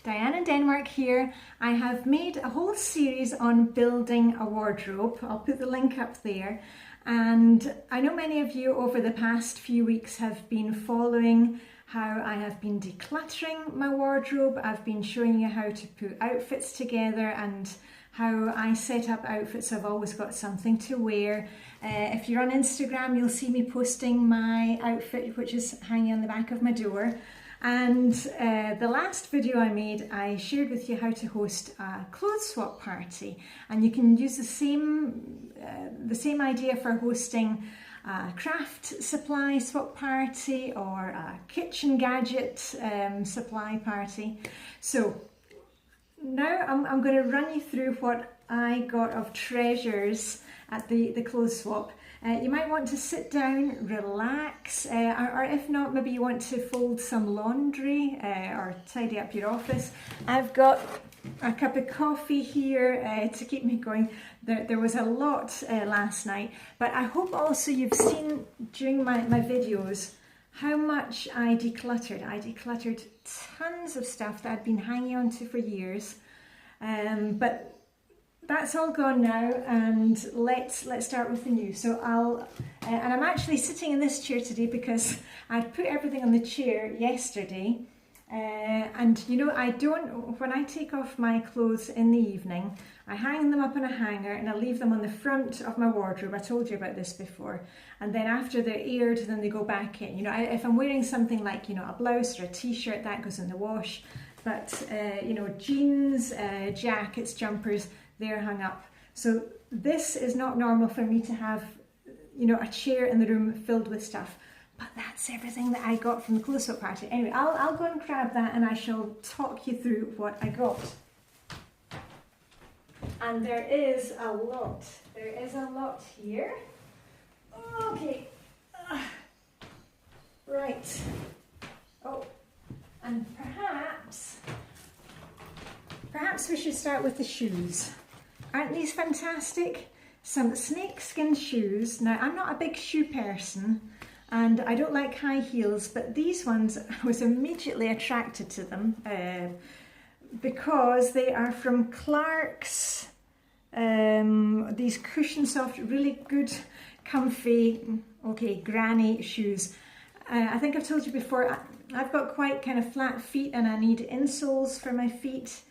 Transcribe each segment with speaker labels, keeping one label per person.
Speaker 1: Diane in Denmark here. I have made a whole series on building a wardrobe. I'll put the link up there. And I know many of you over the past few weeks have been following how I have been decluttering my wardrobe. I've been showing you how to put outfits together and how I set up outfits. I've always got something to wear. If you're on Instagram, you'll see me posting my outfit, which is hanging on the back of my door. And the last video I made, I shared with you how to host a clothes swap party, and you can use the same idea for hosting a craft supply swap party or a kitchen gadget supply party. So now I'm going to run you through what I got of treasures at the clothes swap. You might want to sit down, relax, or if not, maybe you want to fold some laundry or tidy up your office. I've got a cup of coffee here to keep me going. There was a lot last night, but I hope also you've seen during my videos how much I decluttered. I decluttered tons of stuff that I'd been hanging on to for years, but that's all gone now, and let's start with the new. So and I'm actually sitting in this chair today because I put everything on the chair yesterday, and you know, when I take off my clothes in the evening, I hang them up on a hanger and I leave them on the front of my wardrobe. I told you about this before. And then after they're aired, then they go back in. You know, if I'm wearing something like, you know, a blouse or a t-shirt, that goes in the wash. But you know, jeans, jackets, jumpers, they're hung up. So this is not normal for me to have, you know, a chair in the room filled with stuff. But that's everything that I got from the clothes swap party. Anyway, I'll go and grab that and I shall talk you through what I got. And there is a lot. There is a lot here. Okay. Right. Oh, and perhaps we should start with the shoes. Aren't these fantastic? Some snakeskin shoes. Now, I'm not a big shoe person and I don't like high heels, but these ones, I was immediately attracted to them because they are from Clark's. These cushion soft, really good, comfy, okay, granny shoes. I think I've told you before, I've got quite kind of flat feet and I need insoles for my feet.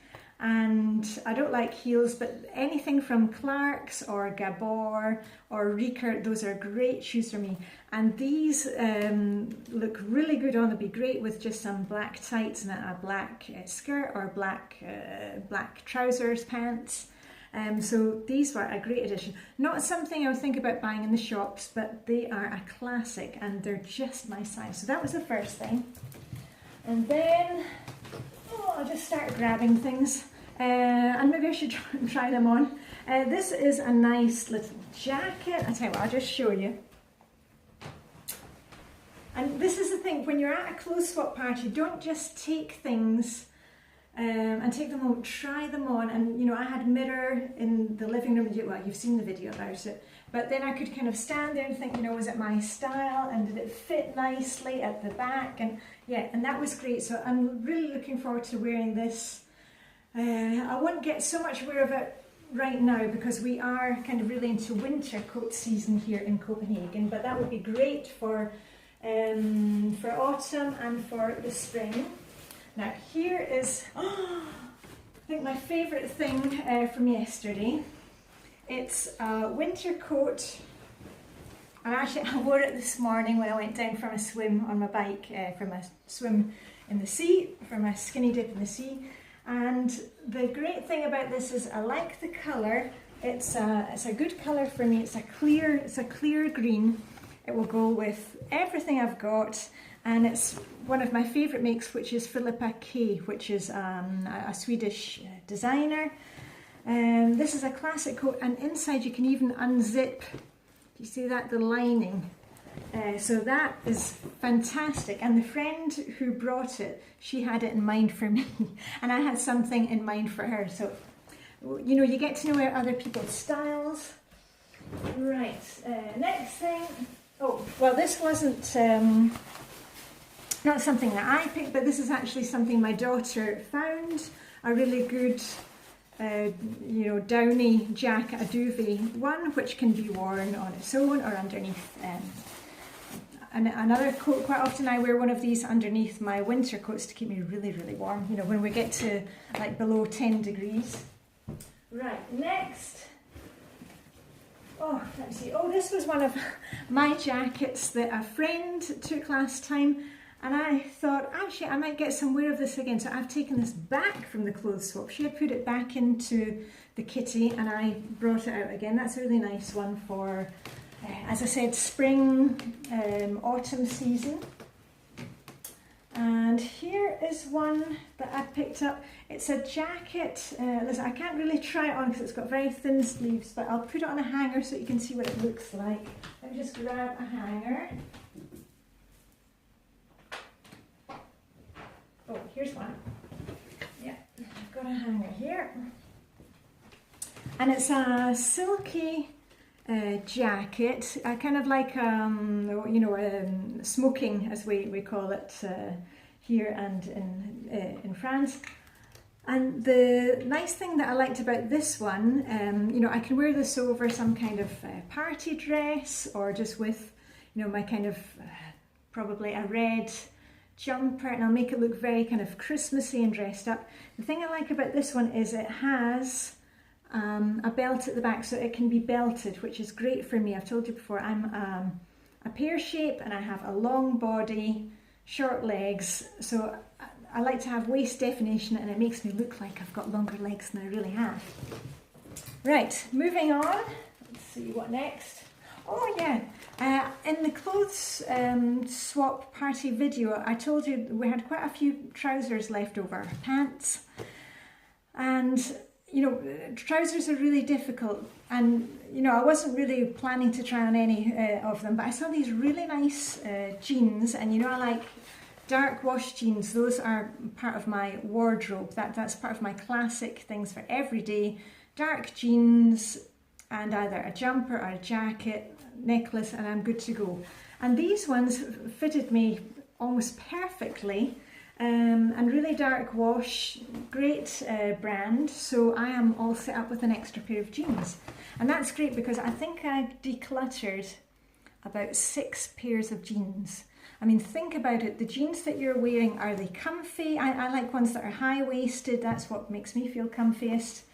Speaker 1: And I don't like heels, but anything from Clark's or Gabor or Ricoeur, those are great shoes for me. And these look really good on. They'll be great with just some black tights and a black skirt or black trousers, pants. So these were a great addition. Not something I would think about buying in the shops, but they are a classic and they're just my size. So that was the first thing. And then, I'll just start grabbing things. And maybe I should try them on. This is a nice little jacket. I'll tell you what, I'll just show you. And this is the thing, when you're at a clothes swap party, don't just take things and take them home, try them on. And you know, I had a mirror in the living room. Well, you've seen the video about it. But then I could kind of stand there and think, you know, was it my style and did it fit nicely at the back? And yeah, and that was great. So I'm really looking forward to wearing this. I won't get so much wear of it right now because we are kind of really into winter coat season here in Copenhagen, but that would be great for autumn and for the spring. Now here is, I think my favourite thing from yesterday. It's a winter coat, and actually I wore it this morning when I went down for my swim on my bike, for my swim in the sea, for my skinny dip in the sea. And the great thing about this is I like the colour. It's a good colour for me. It's a clear green. It will go with everything I've got, and it's one of my favourite makes, which is Philippa K, which is a Swedish designer. This is a classic coat, and inside you can even unzip. You see that, the lining? So that is fantastic, and the friend who brought it, she had it in mind for me and I had something in mind for her. So you know, you get to know other people's styles. Right, next thing. Oh, well, this wasn't Not something that I picked, but this is actually something my daughter found. A really good, you know, downy jacket, a duvet one, which can be worn on its own or underneath. And another coat, quite often I wear one of these underneath my winter coats to keep me really, really warm, you know, when we get to like below 10 degrees. Right, next. Oh, let me see. Oh, this was one of my jackets that a friend took last time. And I thought, actually, I might get some wear of this again. So I've taken this back from the clothes swap. She had put it back into the kitty and I brought it out again. That's a really nice one for, as I said, spring, autumn season. And here is one that I picked up. It's a jacket. Listen, I can't really try it on because it's got very thin sleeves, but I'll put it on a hanger so you can see what it looks like. Let me just grab a hanger. Oh, here's one. Yeah, I've got a hanger here. And it's a silky jacket, kind of like, you know, smoking, as we call it here and in France. And the nice thing that I liked about this one, you know, I can wear this over some kind of party dress or just with, you know, my kind of probably a red jumper, and I'll make it look very kind of Christmassy and dressed up. The thing I like about this one is it has a belt at the back, so it can be belted, which is great for me. I've told you before, I'm a pear shape and I have a long body, short legs, so I like to have waist definition and it makes me look like I've got longer legs than I really have. Right, moving on. Let's see what next. Oh yeah, in the clothes swap party video, I told you we had quite a few trousers left over, pants, and you know, trousers are really difficult, and you know, I wasn't really planning to try on any of them, but I saw these really nice jeans, and you know, I like dark wash jeans. Those are part of my wardrobe. That's part of my classic things for every day. Dark jeans and either a jumper or a jacket, necklace, and I'm good to go. And these ones fitted me almost perfectly, and really dark wash, great brand, so I am all set up with an extra pair of jeans. And that's great because I think I decluttered about 6 pairs of jeans. I mean, think about it, the jeans that you're wearing, are they comfy? I like ones that are high-waisted, that's what makes me feel comfiest.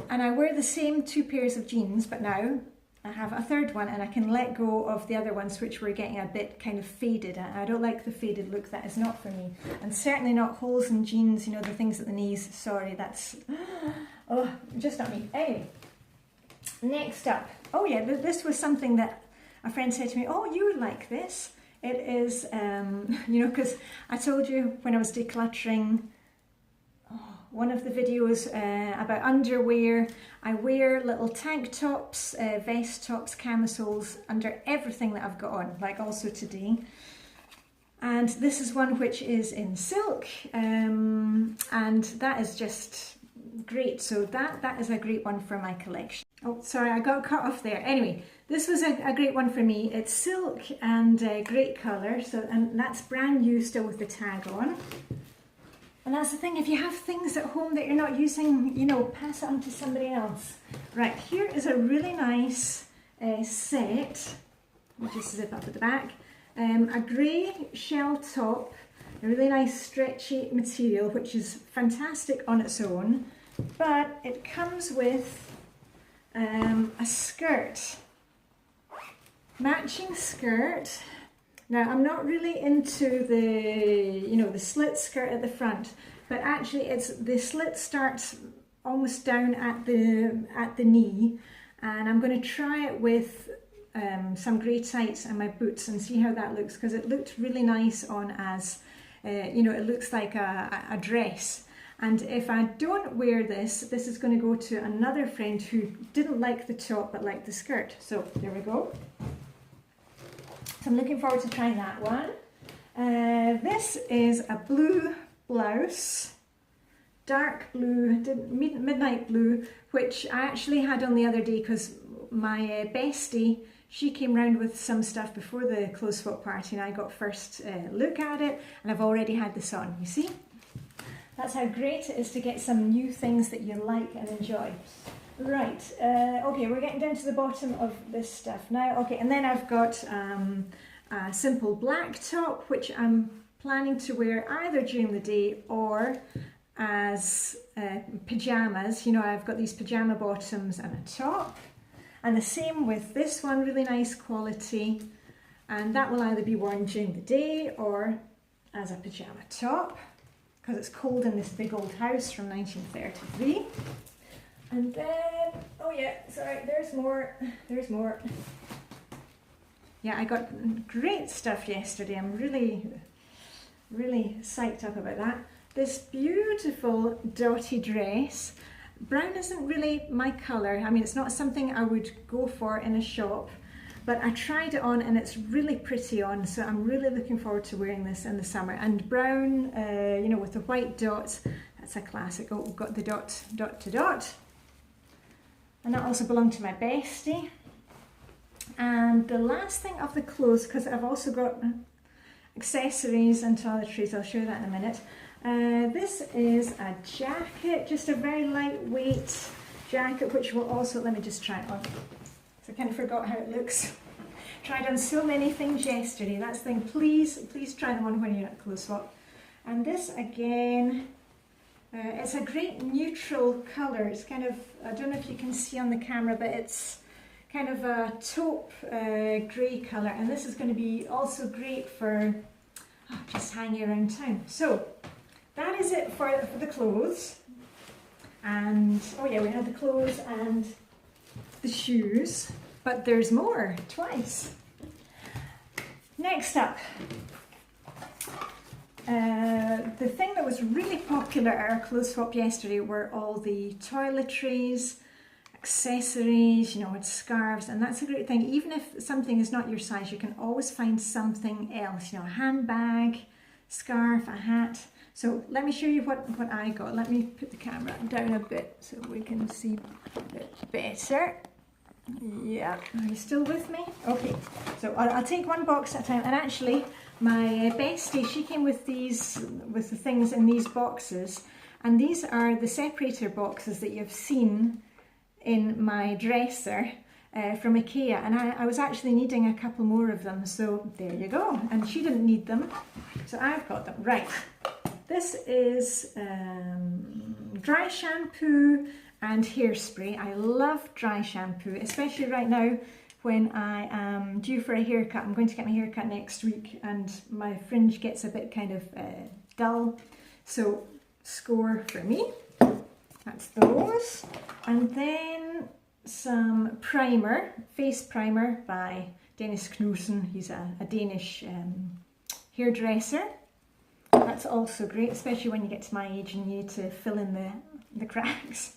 Speaker 1: And I wear the same 2 pairs of jeans, but now I have a third one and I can let go of the other ones which were getting a bit kind of faded. I don't like the faded look, that is not for me. And certainly not holes in jeans, you know, the things at the knees, sorry, that's, oh, just not me. Anyway, next up, oh yeah, this was something that a friend said to me, oh, you would like this. It is, you know, because I told you when I was decluttering, one of the videos about underwear, I wear little tank tops, vest tops, camisoles under everything that I've got on, like also today. And this is one which is in silk, and that is just great. So that is a great one for my collection. Oh, sorry, I got cut off there. Anyway, this was a great one for me. It's silk and great colour, so, and that's brand new still with the tag on. And that's the thing, if you have things at home that you're not using, you know, pass it on to somebody else. Right, here is a really nice set. I'll just zip up at the back. A grey shell top, a really nice stretchy material, which is fantastic on its own, but it comes with a skirt, matching skirt. Now, I'm not really into the, you know, the slit skirt at the front, but actually it's, the slit starts almost down at the knee, and I'm going to try it with some grey tights and my boots and see how that looks, because it looked really nice on as, you know, it looks like a dress. And if I don't wear this, this is going to go to another friend who didn't like the top but liked the skirt. So there we go. So I'm looking forward to trying that one. This is a blue blouse, dark blue, midnight blue, which I actually had on the other day because my bestie She came round with some stuff before the clothes swap party and I got first look at it, and I've already had this on, you see? That's how great it is to get some new things that you like and enjoy. Right, okay, we're getting down to the bottom of this stuff now. Okay, and then I've got a simple black top, which I'm planning to wear either during the day or as pyjamas. You know, I've got these pyjama bottoms and a top. And the same with this one, really nice quality. And that will either be worn during the day or as a pyjama top, because it's cold in this big old house from 1933. And then, oh yeah, sorry, there's more. Yeah, I got great stuff yesterday. I'm really psyched up about that. This beautiful dotty dress. Brown isn't really my colour. I mean, it's not something I would go for in a shop, but I tried it on and it's really pretty on, so I'm really looking forward to wearing this in the summer. And brown, you know, with the white dots, that's a classic. Oh, we've got the dot to dot. And that also belonged to my bestie. And the last thing of the clothes, because I've also got accessories and toiletries, I'll show you that in a minute. This is a jacket, just a very lightweight jacket, which will also, let me just try it on. So I kind of forgot how it looks. Tried on so many things yesterday. That's the thing, please try them on when you're at clothes swap. And this again, it's a great neutral colour. It's kind of, I don't know if you can see on the camera, but it's kind of a taupe grey colour. And this is going to be also great for just hanging around town. So that is it for the clothes. And, oh yeah, we had the clothes and the shoes, but there's more, twice. Next up, the thing that was really popular at our clothes swap yesterday were all the toiletries, accessories, you know, with scarves, and that's a great thing. Even if something is not your size, you can always find something else, you know, a handbag, scarf, a hat. So let me show you what I got. Let me put the camera down a bit so we can see a bit better. Yeah, are you still with me? Okay, so I'll take one box at a time. And actually, my bestie, she came with these, with the things in these boxes. And these are the separator boxes that you've seen in my dresser from IKEA. And I was actually needing a couple more of them. So there you go. And she didn't need them, so I've got them. Right. This is dry shampoo and hairspray. I love dry shampoo, especially right now when I am due for a haircut. I'm going to get my haircut next week and my fringe gets a bit kind of dull. So score for me. That's those. And then some primer, face primer by Dennis Knudsen. He's a Danish hairdresser. That's also great, especially when you get to my age and you need to fill in the cracks.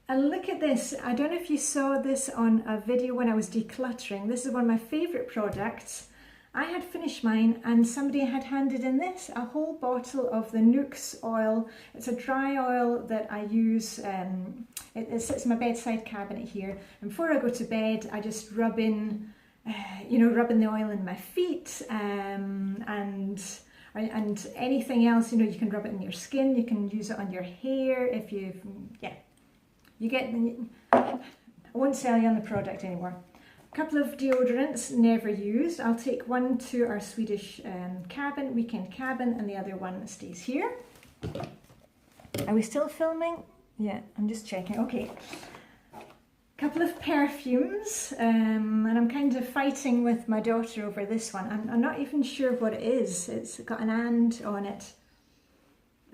Speaker 1: And look at this. I don't know if you saw this on a video when I was decluttering. This is one of my favourite products. I had finished mine and somebody had handed in this, a whole bottle of the Nooks oil. It's a dry oil that I use, it sits in my bedside cabinet here. And before I go to bed, I just rub in, you know, rubbing the oil in my feet and anything else. You know, you can rub it in your skin, you can use it on your hair if you, yeah. You get, I won't sell you on the product anymore. A couple of deodorants, never used. I'll take one to our Swedish cabin, weekend cabin, and the other one stays here. Are we still filming? Yeah, I'm just checking. Okay. A couple of perfumes, and I'm kind of fighting with my daughter over this one. I'm not even sure what it is. It's got an and on it.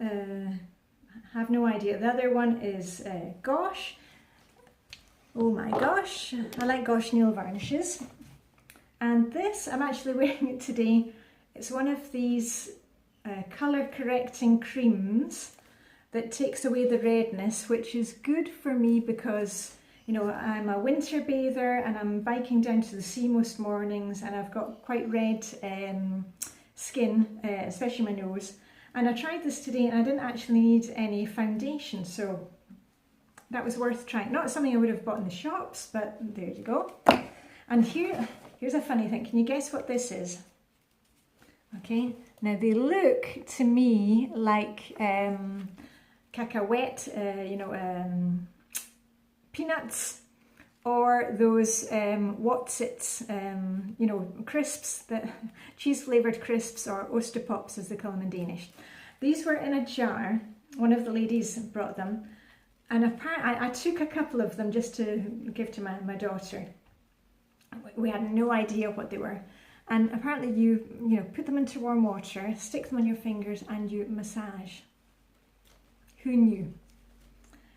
Speaker 1: I have no idea. The other one is Gosh. Oh my gosh, I like Gosh nail varnishes. And this, I'm actually wearing it today. It's one of these colour correcting creams that takes away the redness, which is good for me because, you know, I'm a winter bather and I'm biking down to the sea most mornings and I've got quite red skin, especially my nose. And I tried this today and I didn't actually need any foundation, so that was worth trying. Not something I would have bought in the shops, but there you go. And here's a funny thing. Can you guess what this is? Okay, now they look to me like cacahuete, peanuts, or those What's-its, crisps, cheese flavoured crisps, or Osterpops as they call them in Danish. These were in a jar. One of the ladies brought them, and apparently I took a couple of them just to give to my daughter. We had no idea what they were. And apparently you put them into warm water, stick them on your fingers, and you massage. Who knew?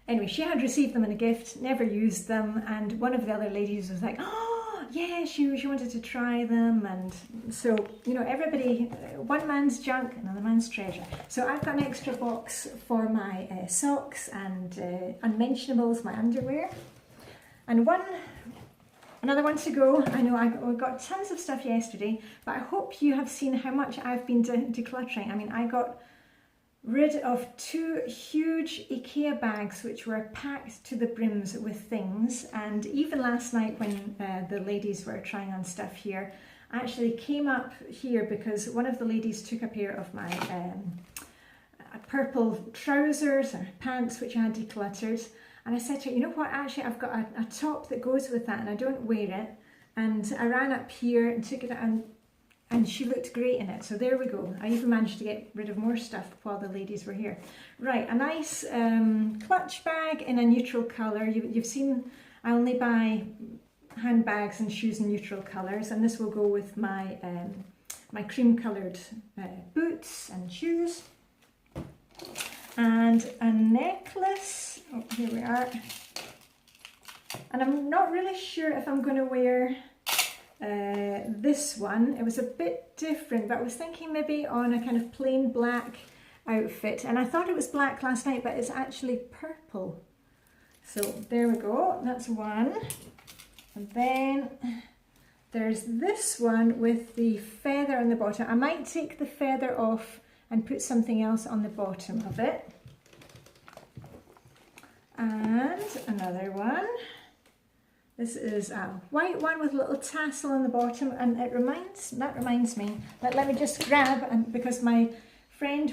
Speaker 1: Anyway, she had received them in a gift, never used them, and one of the other ladies was like, oh, yeah, she wanted to try them. And so, everybody, one man's junk, another man's treasure. So I've got an extra box for my socks and unmentionables, my underwear. And another one to go. I know I got tons of stuff yesterday, but I hope you have seen how much I've been decluttering. I mean, I got rid of 2 huge IKEA bags which were packed to the brims with things, and even last night when the ladies were trying on stuff here, I actually came up here because one of the ladies took a pair of my purple trousers or pants which I had decluttered. And I said to her, you know what, actually I've got a top that goes with that and I don't wear it. And I ran up here and took it out and she looked great in it. So there we go. I even managed to get rid of more stuff while the ladies were here. Right, a nice clutch bag in a neutral colour. You've seen I only buy handbags and shoes in neutral colours, and this will go with my, my cream coloured boots and shoes. And a necklace. Oh, here we are. And I'm not really sure if I'm going to wear this one. It was a bit different, but I was thinking maybe on a kind of plain black outfit. And I thought it was black last night, but it's actually purple. So there we go. That's one. And then there's this one with the feather on the bottom. I might take the feather off and put something else on the bottom of it. And another one. This is a white one with a little tassel on the bottom, and that reminds me, let me just grab, and because my friend,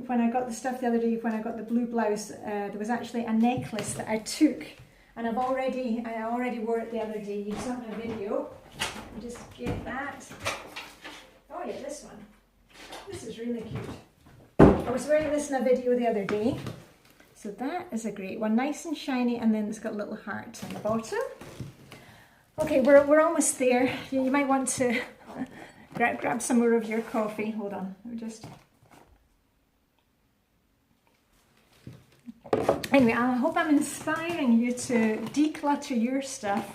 Speaker 1: when I got the stuff the other day, when I got the blue blouse, there was actually a necklace that I took, and I already wore it the other day. You saw my video. Let me just get that. Oh yeah, this one. This is really cute. I was wearing this in a video the other day. So that is a great one, nice and shiny, and then it's got a little heart on the bottom. Okay, we're almost there. You might want to grab some more of your coffee. Hold on, let me just... Anyway, I hope I'm inspiring you to declutter your stuff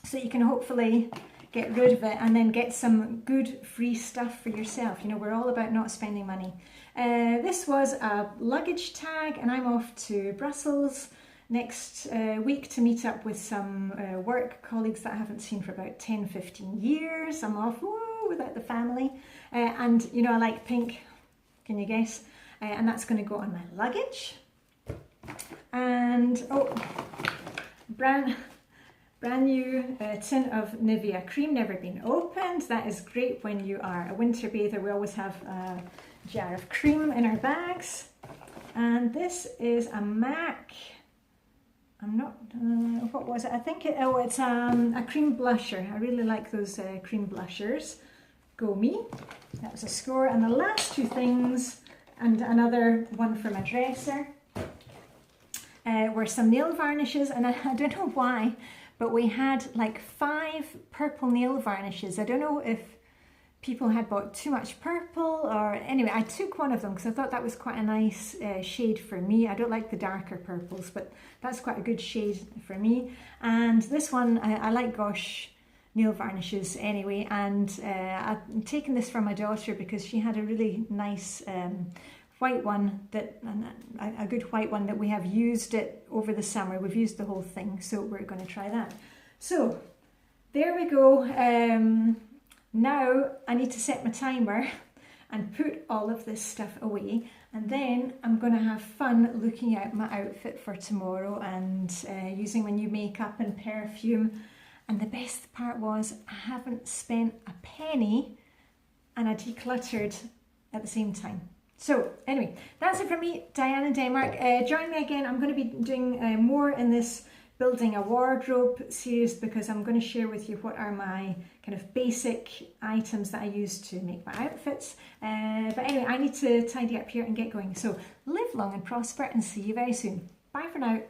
Speaker 1: so you can hopefully get rid of it and then get some good free stuff for yourself. You know, we're all about not spending money. This was a luggage tag, and I'm off to Brussels next week to meet up with some work colleagues that I haven't seen for about 10-15 years. I'm off without the family, and you know I like pink, can you guess? And that's going to go on my luggage. And oh, brand new tin of Nivea cream, never been opened. That is great when you are a winter bather. We always have a jar of cream in our bags. And this is a MAC. I'm not, what was it? I think it's a cream blusher. I really like those cream blushers. Go me. That was a score. And the last two things, and another one for my dresser, were some nail varnishes. And I don't know why, but we had like 5 purple nail varnishes. I don't know if people had bought too much purple, or anyway, I took one of them because I thought that was quite a nice shade for me. I don't like the darker purples, but that's quite a good shade for me. And this one, I like Gosh nail varnishes anyway, and I've taken this for my daughter because she had a really nice white one, a good white one that we have used it over the summer. We've used the whole thing, so we're going to try that. So there we go. Now I need to set my timer and put all of this stuff away, and then I'm going to have fun looking at my outfit for tomorrow and using my new makeup and perfume And the best part was I haven't spent a penny and I decluttered at the same time. So anyway, that's it from me, Diane in Denmark. Join me again. I'm going to be doing more in this building a wardrobe series, because I'm going to share with you what are my kind of basic items that I use to make my outfits. But anyway, I need to tidy up here and get going. So live long and prosper, and see you very soon. Bye for now.